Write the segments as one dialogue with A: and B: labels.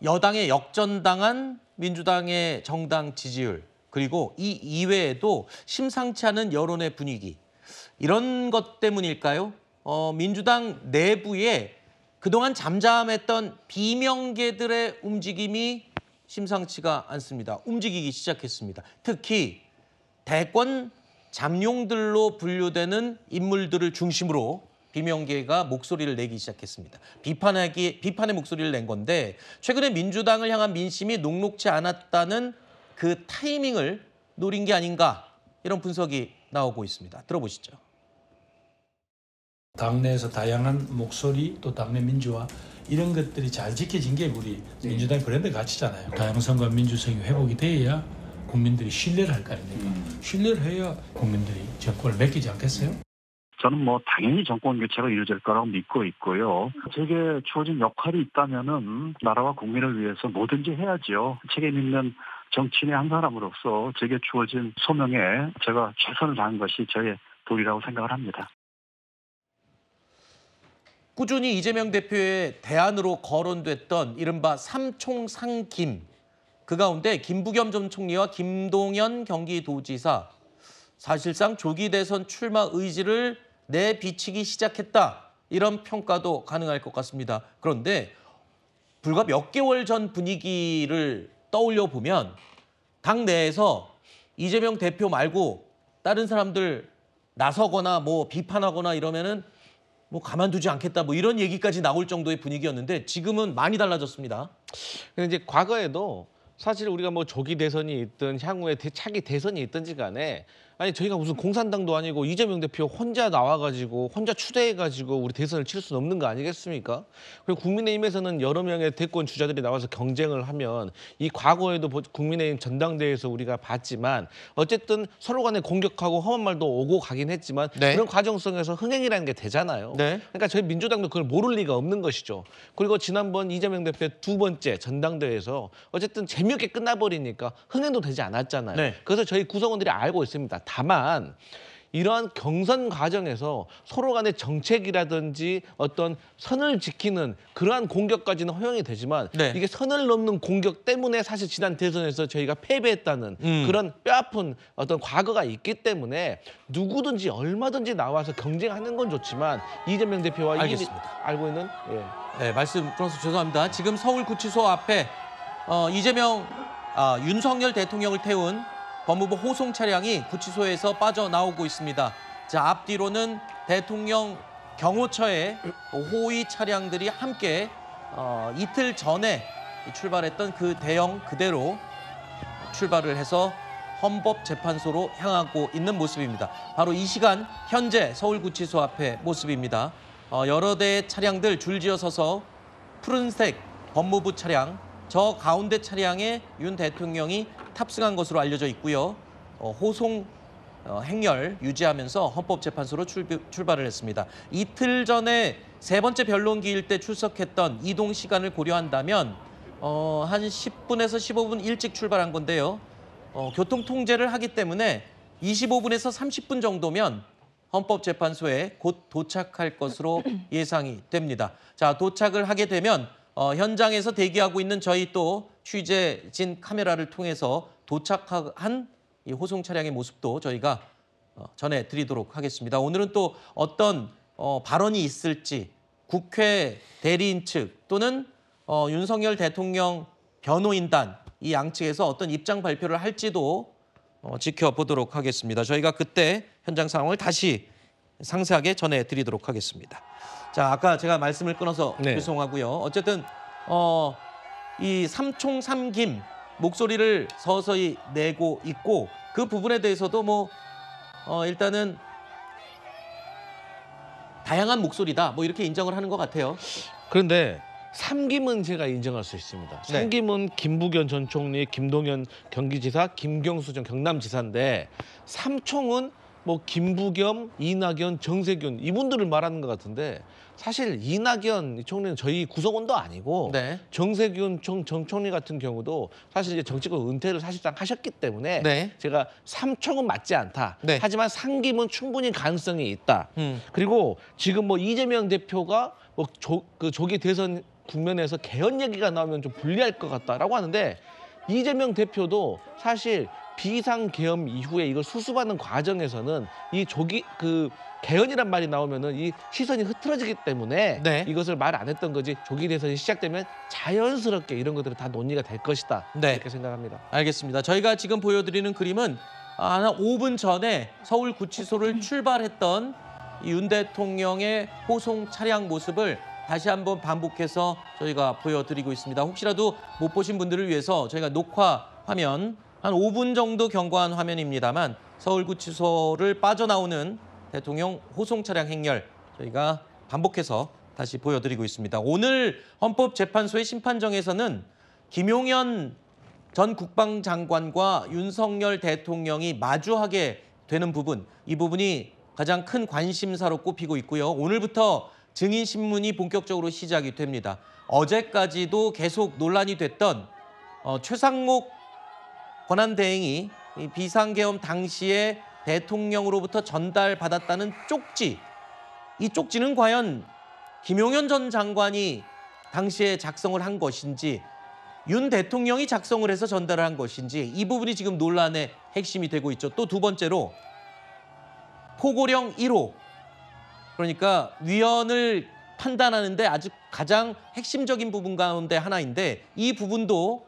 A: 여당에 역전당한 민주당의 정당 지지율, 그리고 이 이외에도 심상치 않은 여론의 분위기, 이런 것 때문일까요? 민주당 내부에 그동안 잠잠했던 비명계들의 움직임이 심상치가 않습니다. 움직이기 시작했습니다. 특히 대권 잠룡들로 분류되는 인물들을 중심으로 비명계가 목소리를 내기 시작했습니다. 비판의 목소리를 낸 건데, 최근에 민주당을 향한 민심이 녹록지 않았다는 그 타이밍을 노린 게 아닌가, 이런 분석이 나오고 있습니다. 들어보시죠.
B: 당내에서 다양한 목소리, 또 당내 민주화, 이런 것들이 잘 지켜진 게 우리 민주당의 브랜드 가치잖아요. 다양성과 민주성이 회복이 돼야 국민들이 신뢰를 할 거 아닙니까? 신뢰를 해야 국민들이 정권을 맡기지 않겠어요?
C: 저는 뭐 당연히 정권 교체가 이루어질 거라고 믿고 있고요. 제게 주어진 역할이 있다면은 나라와 국민을 위해서 뭐든지 해야죠. 책임 있는 정치인의 한 사람으로서 제게 주어진 소명에 제가 최선을 다한 것이 저의 도리라고 생각을 합니다.
A: 꾸준히 이재명 대표의 대안으로 거론됐던 이른바 삼총상김, 그 가운데 김부겸 전 총리와 김동연 경기도지사, 사실상 조기 대선 출마 의지를 내비치기 시작했다, 이런 평가도 가능할 것 같습니다. 그런데 불과 몇 개월 전 분위기를 떠올려 보면 당 내에서 이재명 대표 말고 다른 사람들 나서거나 뭐 비판하거나 이러면은 뭐 가만두지 않겠다, 뭐 이런 얘기까지 나올 정도의 분위기였는데 지금은 많이 달라졌습니다.
D: 근데 이제 과거에도 사실 우리가 뭐 조기 대선이 있든 향후에 차기 대선이 있든지 간에, 아니 저희가 무슨 공산당도 아니고 이재명 대표 혼자 나와가지고 혼자 추대해가지고 우리 대선을 칠 수는 없는 거 아니겠습니까? 그리고 국민의힘에서는 여러 명의 대권 주자들이 나와서 경쟁을 하면, 이 과거에도 국민의힘 전당대회에서 우리가 봤지만 어쨌든 서로 간에 공격하고 험한 말도 오고 가긴 했지만 그런 과정 속에서 흥행이라는 게 되잖아요. 그러니까 저희 민주당도 그걸 모를 리가 없는 것이죠. 그리고 지난번 이재명 대표의 두 번째 전당대회에서 어쨌든 재미없게 끝나버리니까 흥행도 되지 않았잖아요. 그래서 저희 구성원들이 알고 있습니다. 다만 이러한 경선 과정에서 서로 간의 정책이라든지 어떤 선을 지키는 그러한 공격까지는 허용이 되지만 이게 선을 넘는 공격 때문에 사실 지난 대선에서 저희가 패배했다는 그런 뼈아픈 어떤 과거가 있기 때문에 누구든지 얼마든지 나와서 경쟁하는 건 좋지만 이재명 대표와 알고 있는
A: 말씀 끊어서 죄송합니다. 지금 서울구치소 앞에 윤석열 대통령을 태운 법무부 호송 차량이 구치소에서 빠져나오고 있습니다. 자, 앞뒤로는 대통령 경호처의 호위 차량들이 함께 이틀 전에 출발했던 그 대형 그대로 출발을 해서 헌법재판소로 향하고 있는 모습입니다. 바로 이 시간 현재 서울구치소 앞의 모습입니다. 여러 대의 차량들 줄지어 서서 푸른색 법무부 차량, 저 가운데 차량에 윤 대통령이 탑승한 것으로 알려져 있고요. 호송 행렬 유지하면서 헌법재판소로 출발을 했습니다. 이틀 전에 세 번째 변론기일 때 출석했던 이동 시간을 고려한다면 한 10분에서 15분 일찍 출발한 건데요. 교통 통제를 하기 때문에 25분에서 30분 정도면 헌법재판소에 곧 도착할 것으로 예상이 됩니다. 자, 도착을 하게 되면 현장에서 대기하고 있는 저희 또 취재진 카메라를 통해서 도착한 이 호송 차량의 모습도 저희가 전해드리도록 하겠습니다. 오늘은 또 어떤 발언이 있을지, 국회 대리인 측 또는 윤석열 대통령 변호인단, 이 양측에서 어떤 입장 발표를 할지도 지켜보도록 하겠습니다. 저희가 그때 현장 상황을 다시 상세하게 전해드리도록 하겠습니다. 자, 아까 제가 말씀을 끊어서 죄송하고요. 어쨌든 이 삼총삼김 목소리를 서서히 내고 있고, 그 부분에 대해서도 뭐 일단은 다양한 목소리다, 뭐 이렇게 인정을 하는 것 같아요.
D: 그런데 삼김은 제가 인정할 수 있습니다. 삼김은 김부겸 전 총리, 김동연 경기지사, 김경수 전 경남지사인데, 삼총은 뭐 김부겸, 이낙연, 정세균 이분들을 말하는 것 같은데, 사실 이낙연 총리는 저희 구성원도 아니고 정세균 정 총리 같은 경우도 사실 이제 정치권 은퇴를 사실상 하셨기 때문에 제가 삼총은 맞지 않다. 하지만 삼김은 충분히 가능성이 있다. 그리고 지금 뭐 이재명 대표가 뭐 조기 대선 국면에서 개헌 얘기가 나오면 좀 불리할 것 같다라고 하는데 이재명 대표도 사실 비상계엄 이후에 이걸 수습하는 과정에서는 이 개헌이란 말이 나오면은 이 시선이 흐트러지기 때문에
A: 네.
D: 이것을 말 안 했던 거지. 조기 대선이 시작되면 자연스럽게 이런 것들은 다 논의가 될 것이다.
A: 네.
D: 이렇게 생각합니다.
A: 알겠습니다. 저희가 지금 보여드리는 그림은 한 5분 전에 서울구치소를 출발했던 윤 대통령의 호송 차량 모습을 다시 한번 반복해서 저희가 보여드리고 있습니다. 혹시라도 못 보신 분들을 위해서 저희가 녹화 화면, 한 5분 정도 경과한 화면입니다만 서울구치소를 빠져나오는 대통령 호송 차량 행렬 저희가 반복해서 다시 보여드리고 있습니다. 오늘 헌법재판소의 심판정에서는 김용현 전 국방장관과 윤석열 대통령이 마주하게 되는 부분, 이 부분이 가장 큰 관심사로 꼽히고 있고요. 오늘부터 증인신문이 본격적으로 시작이 됩니다. 어제까지도 계속 논란이 됐던 최상목 권한대행이 이 비상계엄 당시에 대통령으로부터 전달받았다는 쪽지, 이 쪽지는 과연 김용현 전 장관이 당시에 작성을 한 것인지 윤 대통령이 작성을 해서 전달을 한 것인지 이 부분이 지금 논란의 핵심이 되고 있죠. 또 두 번째로 포고령 1호, 그러니까 위헌을 판단하는데 아주 가장 핵심적인 부분 가운데 하나인데 이 부분도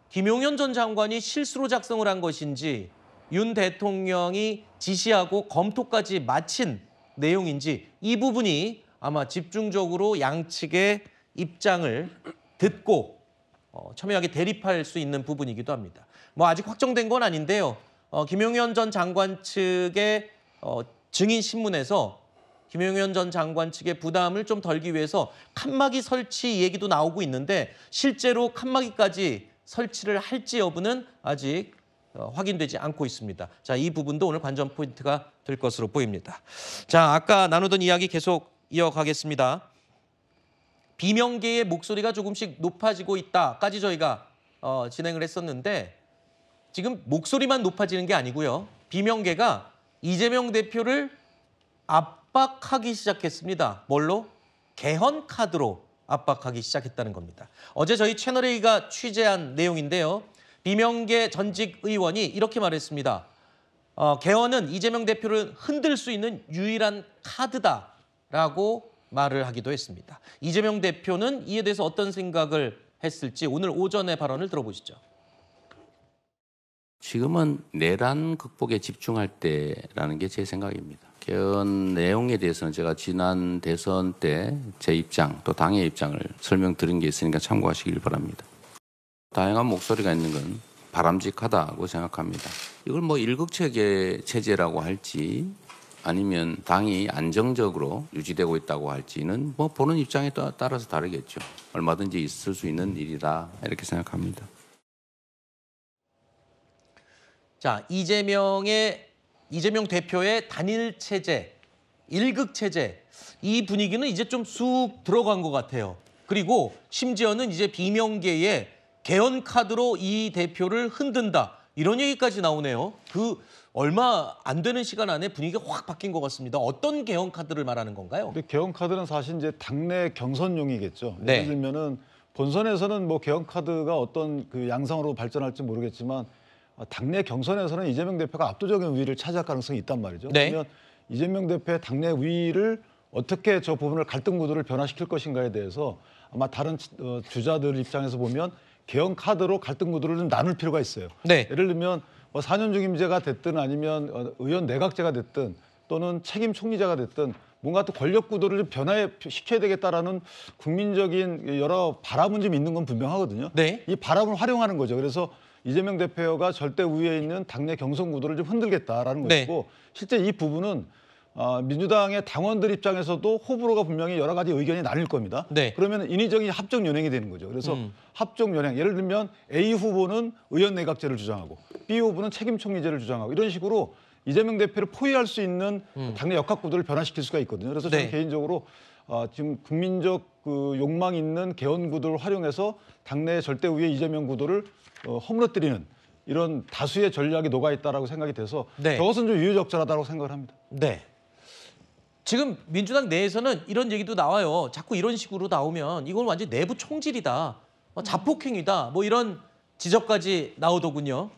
A: 김용현 전 장관이 실수로 작성을 한 것인지 윤 대통령이 지시하고 검토까지 마친 내용인지 이 부분이 아마 집중적으로 양측의 입장을 듣고 첨예하게 대립할 수 있는 부분이기도 합니다. 뭐 아직 확정된 건 아닌데요. 김용현 전 장관 측의 증인 신문에서 김용현 전 장관 측의 부담을 좀 덜기 위해서 칸막이 설치 얘기도 나오고 있는데 실제로 칸막이까지 설치를 할지 여부는 아직 확인되지 않고 있습니다. 자, 이 부분도 오늘 관전 포인트가 될 것으로 보입니다. 자, 아까 나누던 이야기 계속 이어가겠습니다. 비명계의 목소리가 조금씩 높아지고 있다까지 저희가 진행을 했었는데 지금 목소리만 높아지는 게 아니고요. 비명계가 이재명 대표를 압박하기 시작했습니다. 뭘로? 개헌 카드로 압박하기 시작했다는 겁니다. 어제 저희 채널A가 취재한 내용인데요. 비명계 전직 의원이 이렇게 말했습니다. 개헌은 이재명 대표를 흔들 수 있는 유일한 카드다라고 말을 하기도 했습니다. 이재명 대표는 이에 대해서 어떤 생각을 했을지 오늘 오전의 발언을 들어보시죠.
E: 지금은 내란 극복에 집중할 때라는 게 제 생각입니다. 개헌 내용에 대해서는 제가 지난 대선 때 제 입장 또 당의 입장을 설명드린 게 있으니까 참고하시길 바랍니다. 다양한 목소리가 있는 건 바람직하다고 생각합니다. 이걸 뭐 일극체계 체제라고 할지 아니면 당이 안정적으로 유지되고 있다고 할지는 뭐 보는 입장에 따라서 다르겠죠. 얼마든지 있을 수 있는 일이다 이렇게 생각합니다.
A: 자, 이재명 대표의 단일 체제, 일극 체제, 이 분위기는 이제 좀 쑥 들어간 것 같아요. 그리고 심지어는 이제 비명계의 개헌 카드로 이 대표를 흔든다. 이런 얘기까지 나오네요. 그 얼마 안 되는 시간 안에 분위기가 확 바뀐 것 같습니다. 어떤 개헌 카드를 말하는 건가요?
F: 근데 개헌 카드는 사실 이제 당내 경선용이겠죠.
A: 네.
F: 예를 들면은 본선에서는 뭐 개헌 카드가 어떤 그 양상으로 발전할지 모르겠지만 당내 경선에서는 이재명 대표가 압도적인 우위를 차지할 가능성이 있단 말이죠.
A: 네.
F: 그러면 이재명 대표의 당내 우위를 어떻게 저 부분을 갈등 구도를 변화시킬 것인가에 대해서 아마 다른 주자들 입장에서 보면 개헌 카드로 갈등 구도를 좀 나눌 필요가 있어요.
A: 네.
F: 예를 들면 뭐 4년 중임제가 됐든 아니면 의원 내각제가 됐든 또는 책임 총리제가 됐든 뭔가 또 권력 구도를 좀 변화시켜야 되겠다라는 국민적인 여러 바람은 좀 있는 건 분명하거든요.
A: 네.
F: 이 바람을 활용하는 거죠. 그래서 이재명 대표가 절대 우위에 있는 당내 경선 구도를 좀 흔들겠다라는
A: 네.
F: 것이고 실제 이 부분은 민주당의 당원들 입장에서도 호불호가 분명히 여러 가지 의견이 나뉠 겁니다.
A: 네.
F: 그러면 인위적인 합종 연행이 되는 거죠. 그래서 합종 연행, 예를 들면 A 후보는 의원 내각제를 주장하고 B 후보는 책임 총리제를 주장하고 이런 식으로 이재명 대표를 포위할 수 있는 당내 역학 구도를 변화시킬 수가 있거든요. 그래서 저는
A: 네.
F: 개인적으로 지금 국민적 그 욕망 있는 개헌 구도를 활용해서 당내 절대 우위의 이재명 구도를 허물어뜨리는 이런 다수의 전략이 녹아 있다라고 생각이 돼서
A: 네.
F: 저것은 좀 유유적절하다고 생각을 합니다.
A: 네. 지금 민주당 내에서는 이런 얘기도 나와요. 자꾸 이런 식으로 나오면 이건 완전 내부 총질이다, 자폭행위다, 뭐 이런 지적까지 나오더군요.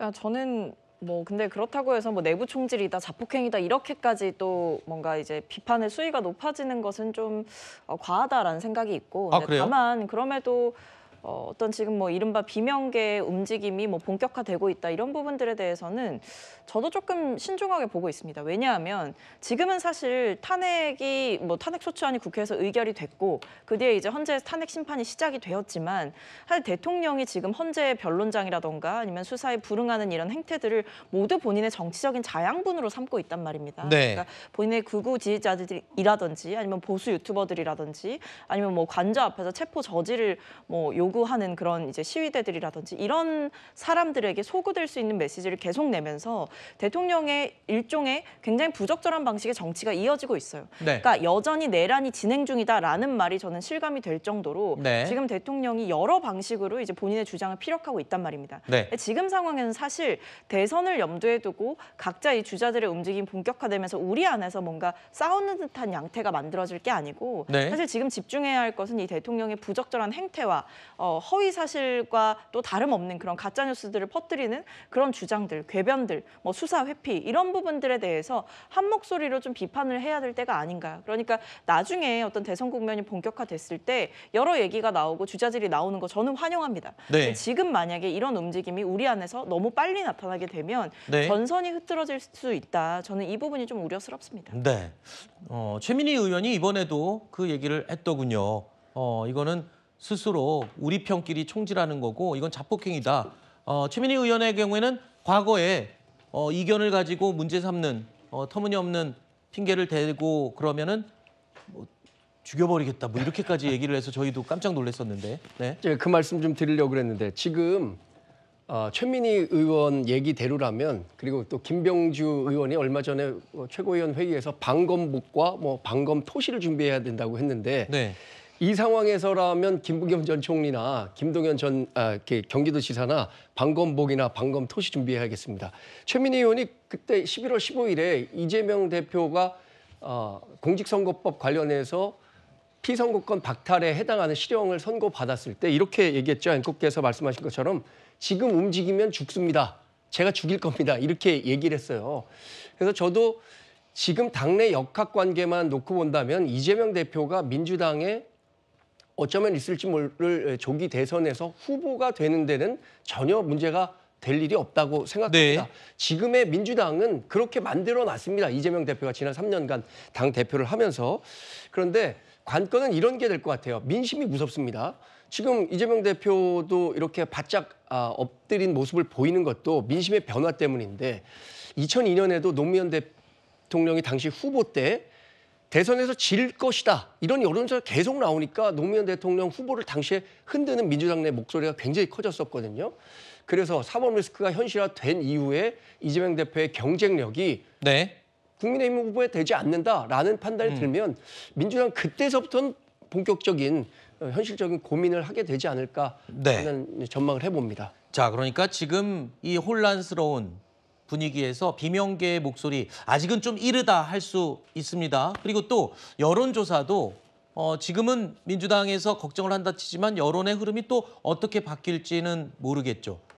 G: 야, 저는 뭐 근데 그렇다고 해서 뭐 내부 총질이다, 자폭행위다 이렇게까지 또 뭔가 이제 비판의 수위가 높아지는 것은 좀 과하다라는 생각이 있고.
A: 아,
G: 근데
A: 그래요?
G: 다만 그럼에도 어떤 지금 뭐 이른바 비명계 움직임이 뭐 본격화되고 있다 이런 부분들에 대해서는 저도 조금 신중하게 보고 있습니다. 왜냐하면 지금은 사실 탄핵이 뭐 탄핵 소추안이 국회에서 의결이 됐고 그 뒤에 이제 헌재 탄핵 심판이 시작이 되었지만 사실 대통령이 지금 헌재 변론장이라던가 아니면 수사에 불응하는 이런 행태들을 모두 본인의 정치적인 자양분으로 삼고 있단 말입니다.
A: 네.
G: 그러니까 본인의 극우 지지자들이라든지 아니면 보수 유튜버들이라든지 아니면 뭐 관저 앞에서 체포 저지를 뭐 요구하는 그런 이제 시위대들이라든지 이런 사람들에게 소구될 수 있는 메시지를 계속 내면서 대통령의 일종의 굉장히 부적절한 방식의 정치가 이어지고 있어요.
A: 네.
G: 그러니까 여전히 내란이 진행 중이다라는 말이 저는 실감이 될 정도로
A: 네.
G: 지금 대통령이 여러 방식으로 이제 본인의 주장을 피력하고 있단 말입니다.
A: 네.
G: 지금 상황에는 사실 대선을 염두에 두고 각자 이 주자들의 움직임이 본격화되면서 우리 안에서 뭔가 싸우는 듯한 양태가 만들어질 게 아니고
A: 네.
G: 사실 지금 집중해야 할 것은 이 대통령의 부적절한 행태와 허위 사실과 또 다름없는 그런 가짜 뉴스들을 퍼뜨리는 그런 주장들, 궤변들, 뭐 수사 회피 이런 부분들에 대해서 한 목소리로 좀 비판을 해야 될 때가 아닌가. 그러니까 나중에 어떤 대선 국면이 본격화됐을 때 여러 얘기가 나오고 주자들이 나오는 거 저는 환영합니다.
A: 네.
G: 근데 지금 만약에 이런 움직임이 우리 안에서 너무 빨리 나타나게 되면
A: 네.
G: 전선이 흐트러질 수 있다. 저는 이 부분이 좀 우려스럽습니다.
A: 네. 최민희 의원이 이번에도 그 얘기를 했더군요. 이거는 스스로 우리 편끼리 총질하는 거고 이건 자폭행위다. 최민희 의원의 경우에는 과거에 이견을 가지고 문제 삼는 터무니없는 핑계를 대고 그러면은 뭐 죽여버리겠다 뭐 이렇게까지 얘기를 해서 저희도 깜짝 놀랐었는데. 네.
H: 제가 그 말씀 좀 드리려고 그랬는데 지금 최민희 의원 얘기대로라면 그리고 또 김병주 의원이 얼마 전에 최고위원 회의에서 방검복과 뭐 방검 토시를 준비해야 된다고 했는데
A: 네.
H: 이 상황에서라면 김부겸 전 총리나 김동연 전 경기도지사나 방검복이나 방검 토시 준비해야겠습니다. 최민희 의원이 그때 11월 15일에 이재명 대표가 공직선거법 관련해서 피선거권 박탈에 해당하는 실형을 선고받았을 때 이렇게 얘기했죠. 앵커께서 말씀하신 것처럼 지금 움직이면 죽습니다. 제가 죽일 겁니다. 이렇게 얘기를 했어요. 그래서 저도 지금 당내 역학관계만 놓고 본다면 이재명 대표가 민주당에 어쩌면 있을지 모를 조기 대선에서 후보가 되는 데는 전혀 문제가 될 일이 없다고 생각합니다.
A: 네.
H: 지금의 민주당은 그렇게 만들어놨습니다. 이재명 대표가 지난 3년간 당 대표를 하면서. 그런데 관건은 이런 게 될 것 같아요. 민심이 무섭습니다. 지금 이재명 대표도 이렇게 바짝 엎드린 모습을 보이는 것도 민심의 변화 때문인데 2002년에도 노무현 대통령이 당시 후보 때 대선에서 질 것이다. 이런 여론조사 계속 나오니까 노무현 대통령 후보를 당시에 흔드는 민주당 내 목소리가 굉장히 커졌었거든요. 그래서 사법 리스크가 현실화된 이후에 이재명 대표의 경쟁력이
A: 네.
H: 국민의힘 후보에 되지 않는다라는 판단이 들면 민주당 그때서부터는 본격적인 현실적인 고민을 하게 되지 않을까 하는 전망을 해봅니다.
A: 자, 그러니까 지금 이 혼란스러운 분위기에서 비명계의 목소리 아직은 좀 이르다 할 수 있습니다. 그리고 또 여론조사도 지금은 민주당에서 걱정을 한다 치지만 여론의 흐름이 또 어떻게 바뀔지는 모르겠죠.